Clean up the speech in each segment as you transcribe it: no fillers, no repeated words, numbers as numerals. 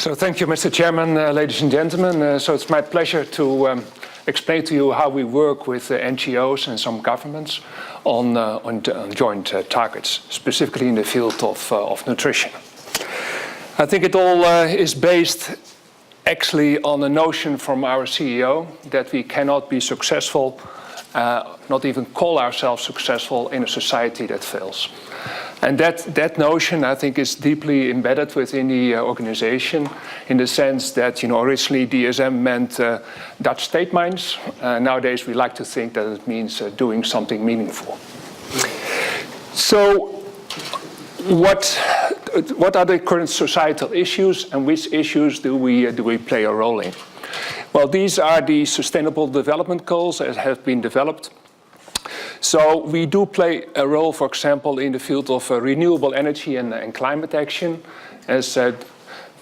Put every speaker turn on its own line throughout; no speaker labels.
So thank you, Mr. Chairman, ladies and gentlemen. So it's my pleasure to explain to you how we work with NGOs and some governments on joint targets, specifically in the field of nutrition. I think it all is based actually on a notion from our CEO that we cannot be successful, not even call ourselves successful in a society that fails. And that notion, I think, is deeply embedded within the organization in the sense that, originally DSM meant Dutch state minds. Nowadays, we like to think that it means doing something meaningful. So what are the current societal issues and which issues do we play a role in? Well, these are the Sustainable Development Goals as have been developed. So we do play a role, for example, in the field of renewable energy and climate action, as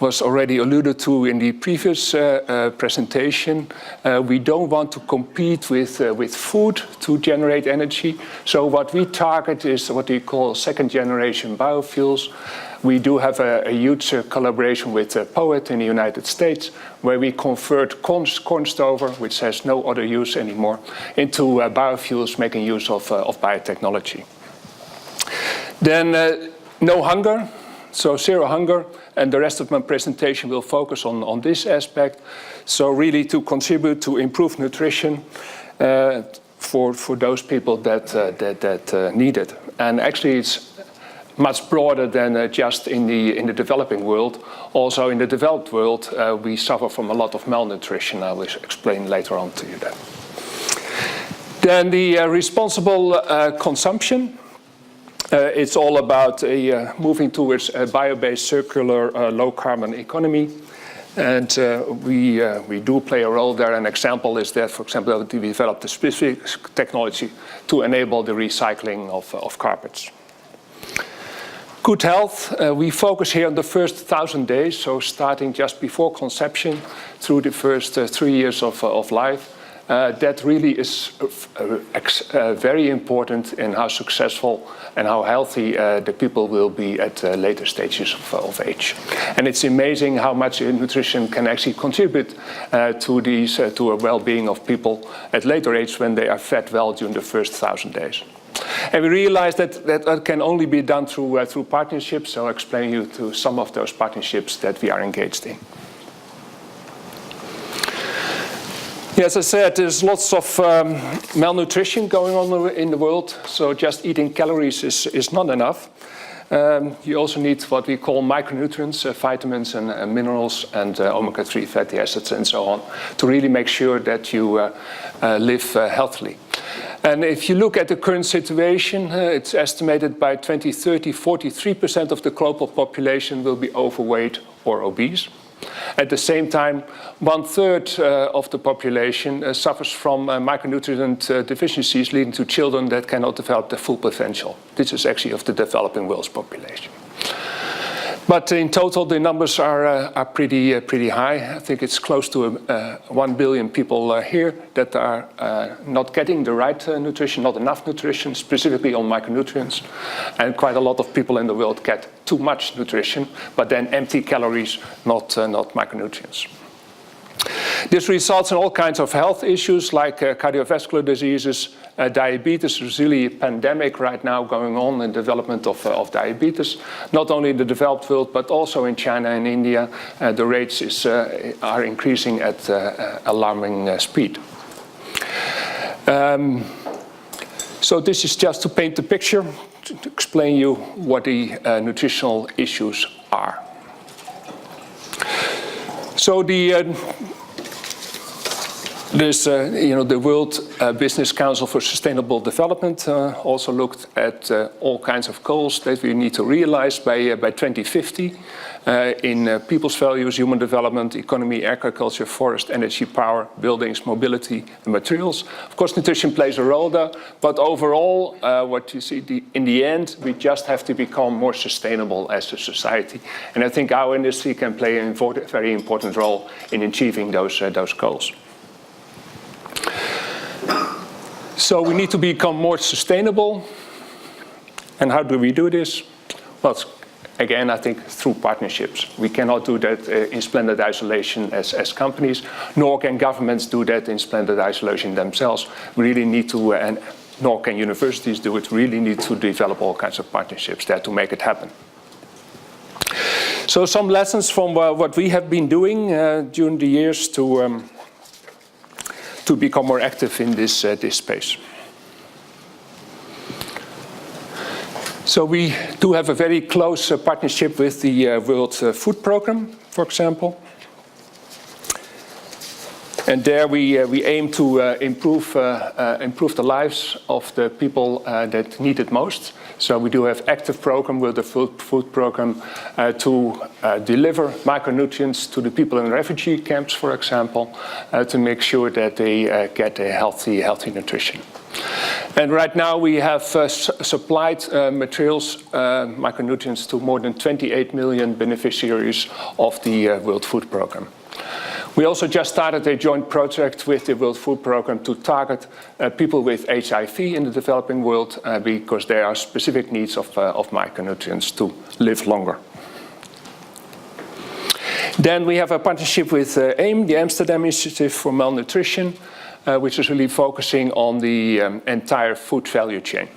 was already alluded to in the previous presentation. We don't want to compete with food to generate energy. So what we target is what we call second-generation biofuels. We do have a huge collaboration with POET in the United States, where we convert corn stover, which has no other use anymore, into biofuels making use of biotechnology. Then no hunger, so zero hunger, and the rest of my presentation will focus on this aspect. So really to contribute to improved nutrition for those people that need it. And actually it's much broader than just in the developing world. Also in the developed world, we suffer from a lot of malnutrition. I will explain later on to you that. Then the responsible consumption. It's all about moving towards a bio-based, circular, low-carbon economy. And we do play a role there. An example is that, for example, we developed a specific technology to enable the recycling of carpets. Good health, we focus here on the first 1,000 days, so starting just before conception through the first 3 years of life. That really is very important in how successful and how healthy the people will be at later stages of age. And it's amazing how much nutrition can actually contribute to a well-being of people at later age when they are fed well during the first 1,000 days. And we realize that can only be done through partnerships, so I'll explain you to some of those partnerships that we are engaged in. As I said, there's lots of malnutrition going on in the world, so just eating calories is not enough. You also need what we call micronutrients, vitamins and minerals and omega-3 fatty acids and so on, to really make sure that you live healthily. And if you look at the current situation, it's estimated by 2030, 43% of the global population will be overweight or obese. At the same time, 1/3 of the population suffers from micronutrient deficiencies, leading to children that cannot develop their full potential. This is actually of the developing world's population. But in total, the numbers are pretty high. I think it's close to 1 billion people here that are not getting the right nutrition, not enough nutrition, specifically on micronutrients. And quite a lot of people in the world get too much nutrition, but then empty calories, not micronutrients. This results in all kinds of health issues like cardiovascular diseases, diabetes. There's really a pandemic right now going on in development of diabetes, not only in the developed world, but also in China and India. The rates are increasing at alarming speed. So this is just to paint the picture, to explain you what the nutritional issues are. So there's, the World Business Council for Sustainable Development also looked at all kinds of goals that we need to realize by 2050 in people's values, human development, economy, agriculture, forest, energy, power, buildings, mobility, and materials. Of course, nutrition plays a role there, but overall, what you see in the end, we just have to become more sustainable as a society. And I think our industry can play a very important role in achieving those goals. So we need to become more sustainable. And how do we do this? Well, it's Again, I think through partnerships. We cannot do that in splendid isolation as companies, nor can governments do that in splendid isolation themselves. We really need to, and nor can universities do it, really need to develop all kinds of partnerships there to make it happen. So some lessons from what we have been doing during the years to become more active in this space. So we do have a very close partnership with the World Food Programme, for example. And there we aim to improve the lives of the people that need it most. So we do have active program with the food program to deliver micronutrients to the people in refugee camps, for example, to make sure that they get a healthy nutrition. And right now we have supplied materials, micronutrients, to more than 28 million beneficiaries of the World Food Programme. We also just started a joint project with the World Food Programme to target people with HIV in the developing world because there are specific needs of micronutrients to live longer. Then we have a partnership with AIM, the Amsterdam Institute for Malnutrition, which is really focusing on the entire food value chain.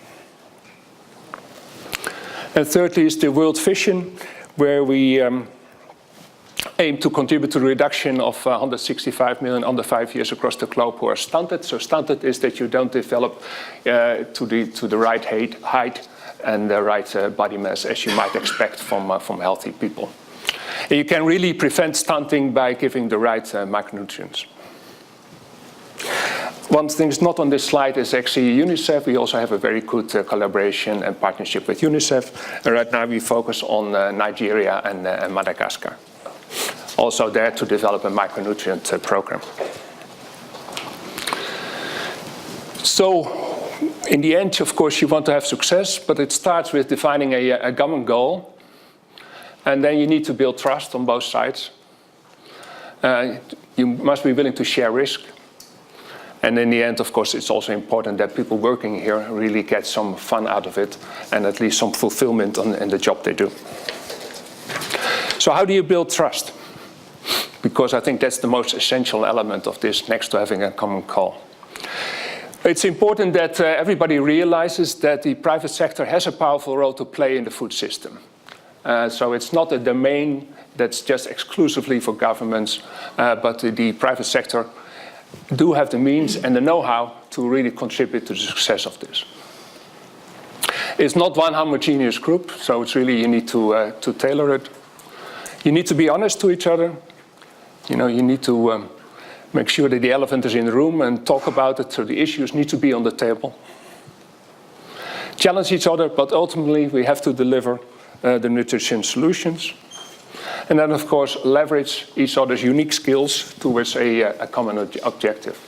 And thirdly is the World Vision, where we aim to contribute to the reduction of 165 million under 5 years across the globe who are stunted. So stunted is that you don't develop to the right height and the right body mass as you might expect from healthy people. And you can really prevent stunting by giving the right micronutrients. One thing that's not on this slide is actually UNICEF. We also have a very good collaboration and partnership with UNICEF. And right now we focus on Nigeria and Madagascar. Also there to develop a micronutrient program. So in the end, of course, you want to have success, but it starts with defining a common goal. And then you need to build trust on both sides. You must be willing to share risk. And in the end, of course, it's also important that people working here really get some fun out of it and at least some fulfillment in the job they do. So how do you build trust? Because I think that's the most essential element of this next to having a common goal. It's important that everybody realizes that the private sector has a powerful role to play in the food system. So it's not a domain that's just exclusively for governments, but the private sector do have the means and the know-how to really contribute to the success of this. It's not one homogeneous group, so it's really you need to tailor it. You need to be honest to each other. You know, you need to make sure that the elephant is in the room and talk about it, so the issues need to be on the table. Challenge each other, but ultimately we have to deliver the nutrition solutions. And then, of course, leverage each other's unique skills towards a common objective.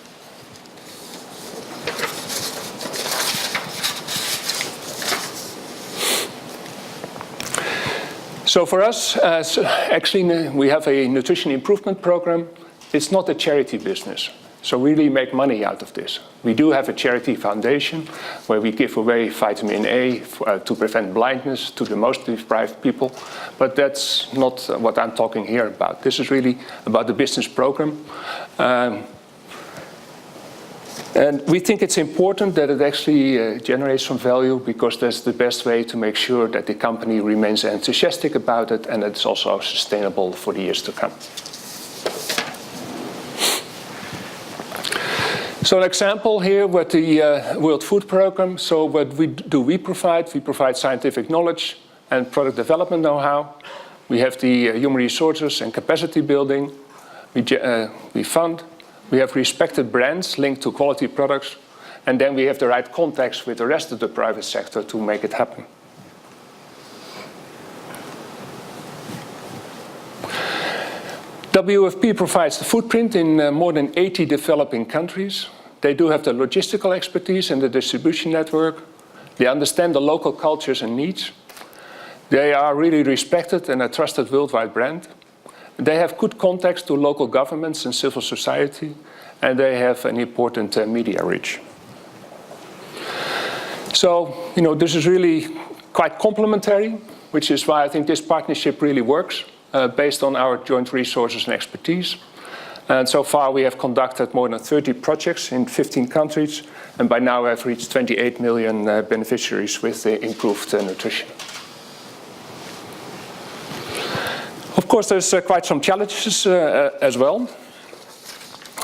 So for us, actually, we have a nutrition improvement program. It's not a charity business. So we really make money out of this. We do have a charity foundation where we give away vitamin A to prevent blindness to the most deprived people. But that's not what I'm talking here about. This is really about the business program. And we think it's important that it actually generates some value because that's the best way to make sure that the company remains enthusiastic about it and it's also sustainable for the years to come. So an example here with the World Food Programme. So what we provide? We provide scientific knowledge and product development know-how. We have the human resources and capacity building. We fund. We have respected brands linked to quality products. And then we have the right contacts with the rest of the private sector to make it happen. WFP provides the footprint in more than 80 developing countries. They do have the logistical expertise and the distribution network. They understand the local cultures and needs. They are really respected and a trusted worldwide brand. They have good contacts to local governments and civil society, and they have an important media reach. So, this is really quite complementary, which is why I think this partnership really works, based on our joint resources and expertise. And so far we have conducted more than 30 projects in 15 countries, and by now we have reached 28 million beneficiaries with improved nutrition. Of course, there's quite some challenges as well.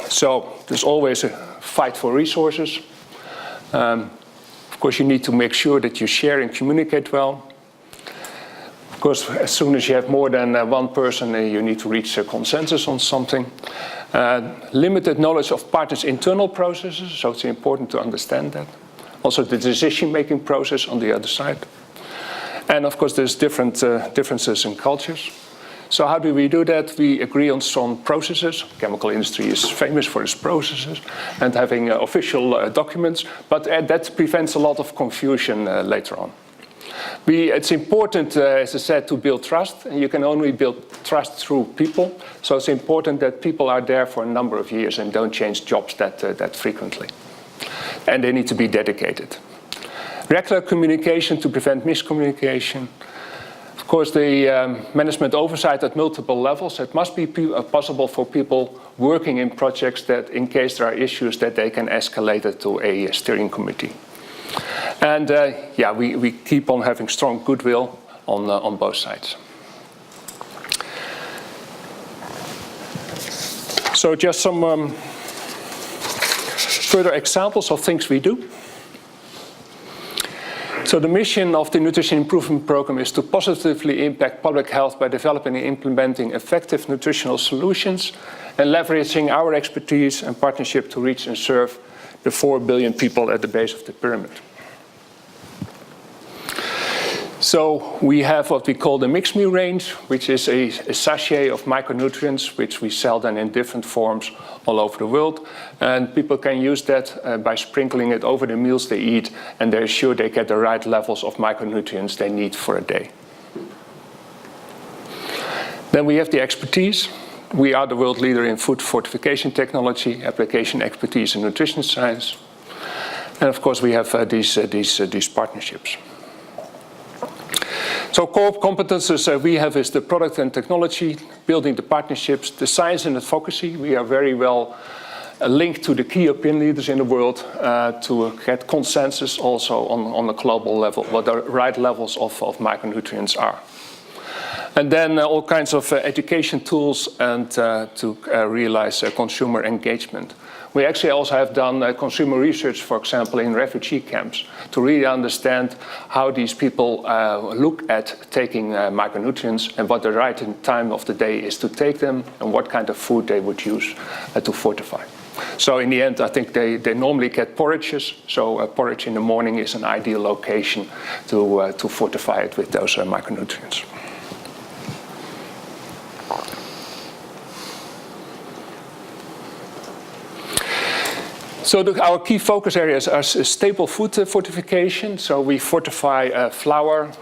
So there's always a fight for resources. Of course, you need to make sure that you share and communicate well. Of course, as soon as you have more than one person, you need to reach a consensus on something. Limited knowledge of partners' internal processes, so it's important to understand that. Also the decision-making process on the other side. And of course, there's differences in cultures. So how do we do that? We agree on some processes. Chemical industry is famous for its processes and having official documents, but that prevents a lot of confusion later on. It's important, as I said, to build trust, and you can only build trust through people. So it's important that people are there for a number of years and don't change jobs that frequently. And they need to be dedicated. Regular communication to prevent miscommunication. Of course, the management oversight at multiple levels. It must be possible for people working in projects that, in case there are issues, that they can escalate it to a steering committee. And yeah, we keep on having strong goodwill on both sides. So just some further examples of things we do. So the mission of the Nutrition Improvement Program is to positively impact public health by developing and implementing effective nutritional solutions and leveraging our expertise and partnership to reach and serve the 4 billion people at the base of the pyramid. So we have what we call the mixed meal range, which is a sachet of micronutrients, which we sell then in different forms all over the world. And people can use that by sprinkling it over the meals they eat, and they're sure they get the right levels of micronutrients they need for a day. Then we have the expertise. We are the world leader in food fortification technology, application expertise in nutrition science. And of course we have these partnerships. So core competences we have is the product and technology, building the partnerships, the science and advocacy. We are very well linked to the key opinion leaders in the world to get consensus also on a global level, what the right levels of micronutrients are. And then all kinds of education tools and to realize consumer engagement. We actually also have done consumer research, for example, in refugee camps, to really understand how these people look at taking micronutrients and what the right time of the day is to take them and what kind of food they would use to fortify. So in the end, I think they normally get porridges. So porridge in the morning is an ideal location to fortify it with those micronutrients. So our key focus areas are staple food fortification. So we fortify flour,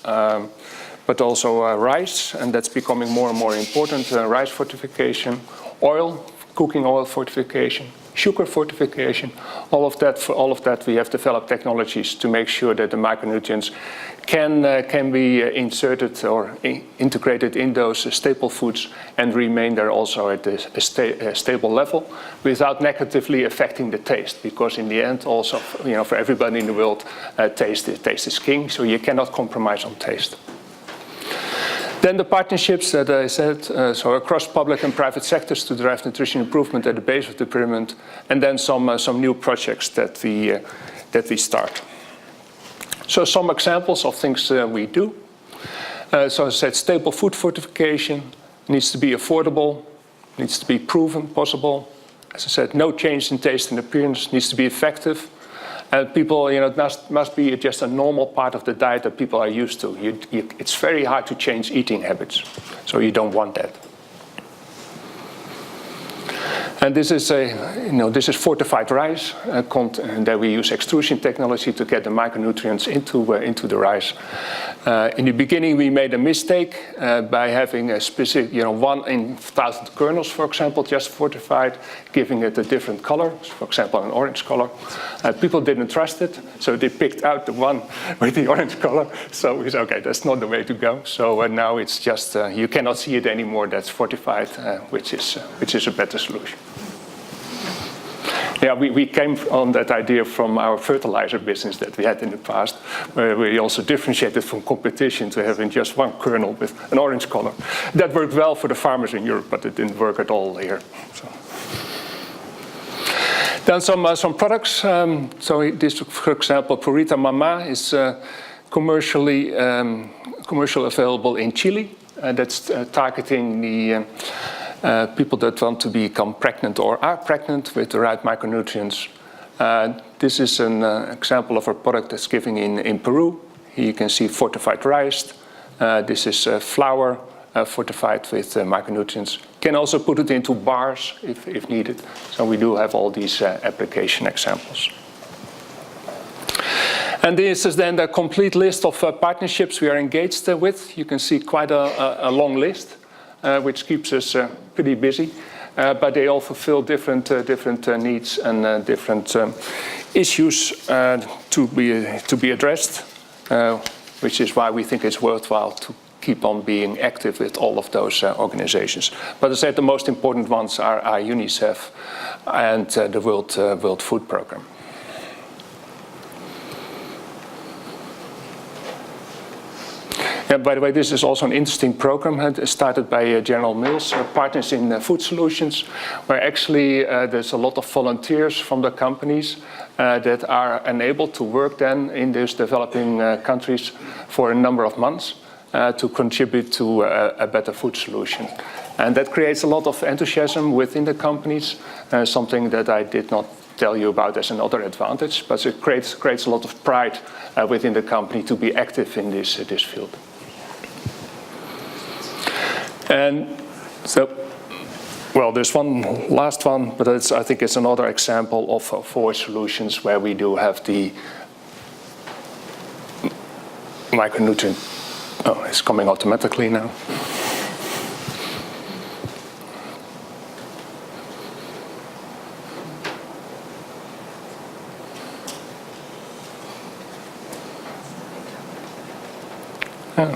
but also rice, and that's becoming more and more important. Rice fortification, oil, cooking oil fortification, sugar fortification. For all of that, we have developed technologies to make sure that the micronutrients can be inserted or integrated in those staple foods and remain there also at a stable level without negatively affecting the taste. Because in the end, also, for everybody in the world, taste is king. So you cannot compromise on taste. Then the partnerships that I said, so across public and private sectors to drive nutrition improvement at the base of the pyramid, and then some new projects that we start. So some examples of things we do. So as I said, staple food fortification needs to be affordable, needs to be proven possible. As I said, no change in taste and appearance, needs to be effective. And people, it must be just a normal part of the diet that people are used to. It's very hard to change eating habits, so you don't want that. And this is this is fortified rice, and that we use extrusion technology to get the micronutrients into the rice. In the beginning, we made a mistake by having a specific, 1 in 1,000 kernels, for example, just fortified, giving it a different color, for example, an orange color. People didn't trust it, so they picked out the one with the orange color. So we said, okay, that's not the way to go. So now it's just you cannot see it anymore. That's fortified, which is a better solution. Yeah, we came on that idea from our fertilizer business that we had in the past, where we also differentiated from competition to having just one kernel with an orange color. That worked well for the farmers in Europe, but it didn't work at all here. So. Then some products. So this, for example, Purita Mama is commercially available in Chile. That's targeting the people that want to become pregnant or are pregnant with the right micronutrients. This is an example of a product that's given in Peru. Here you can see fortified rice. This is flour fortified with micronutrients. Can also put it into bars if needed. So we do have all these application examples. And this is then the complete list of partnerships we are engaged with. You can see quite a long list, which keeps us pretty busy. But they all fulfill different needs and different issues to be addressed, which is why we think it's worthwhile to keep on being active with all of those organizations. But as I said, the most important ones are UNICEF and the World Food Programme. And by the way, this is also an interesting program started by General Mills, Partners in Food Solutions, where actually there's a lot of volunteers from the companies that are enabled to work then in these developing countries for a number of months to contribute to a better food solution. And that creates a lot of enthusiasm within the companies, something that I did not tell you about as another advantage, but it creates a lot of pride within the company to be active in this field. And so, well, there's one last one, but I think it's another example of forward solutions where we do have the micronutrient. Oh, it's coming automatically now.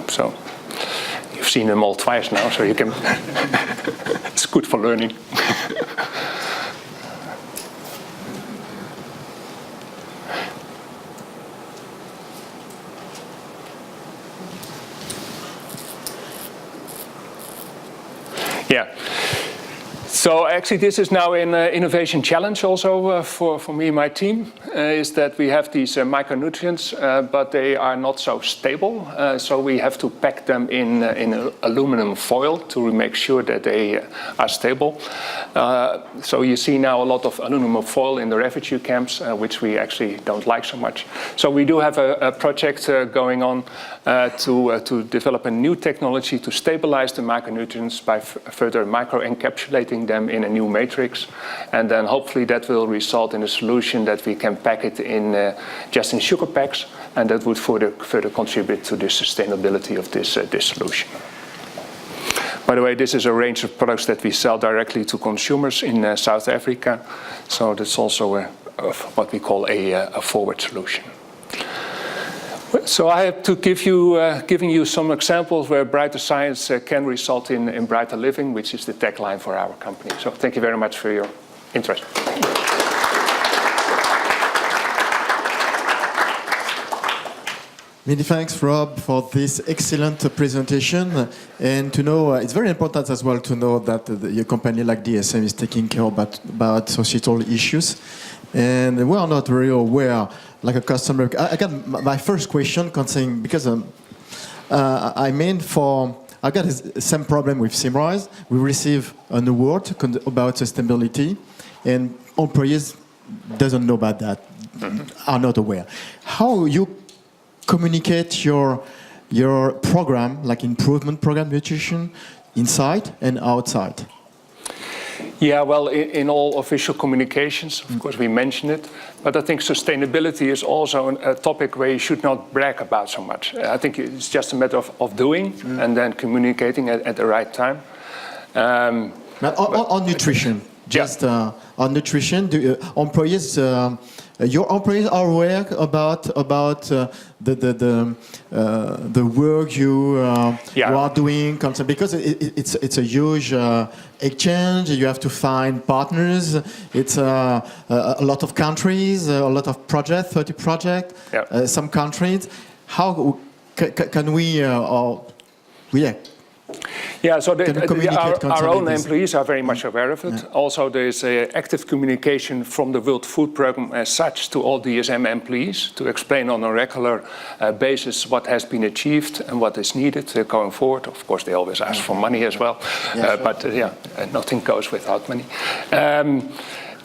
So you've seen them all twice now, so you can. It's good for learning. Yeah. So actually this is now an innovation challenge also for me and my team, is that we have these micronutrients, but they are not so stable. So we have to pack them in aluminum foil to make sure that they are stable. So you see now a lot of aluminum foil in the refugee camps, which we actually don't like so much. So we do have a project going on to develop a new technology to stabilize the micronutrients by further microencapsulating them in a new matrix, and then hopefully that will result in a solution that we can pack it in just in sugar packs, and that would further contribute to the sustainability of this solution. By the way, this is a range of products that we sell directly to consumers in South Africa, so that's also what we call a forward solution. So I have to giving you some examples where brighter science can result in brighter living, which is the tagline for our company. So thank you very much for your interest.
Many thanks, Rob, for this excellent presentation. And to know, it's very important as well to know that your company like DSM is taking care about societal issues. And we are not very aware, like a customer. I got my first question concerning, because I got the same problem with Simrise. We receive an award about sustainability, and employees doesn't know about that, are not aware. How you communicate your program, like improvement program, nutrition, inside and outside?
Yeah, well, in all official communications, of course, we mention it. But I think sustainability is also a topic where you should not brag about so much. I think it's just a matter of doing and then communicating at the right time.
But on nutrition, just on nutrition, employees, your employees are aware about the work you are doing, because it's a huge exchange. You have to find partners. It's a lot of countries, a lot of projects, 30 projects, some countries. How can we?
Yeah, so our own employees are very much aware of it. Yeah. Also, there is active communication from the World Food Programme as such to all DSM employees to explain on a regular basis what has been achieved and what is needed going forward. Of course, they always ask for money as well, sure. But nothing goes without money.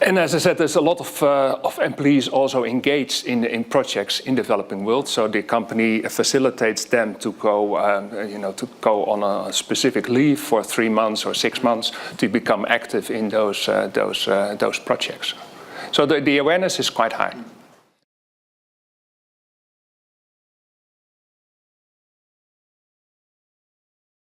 And as I said, there's a lot of employees also engaged in projects in developing world. So the company facilitates them to go, to go on a specific leave for 3 months or 6 months to become active in those projects. So the awareness is quite high.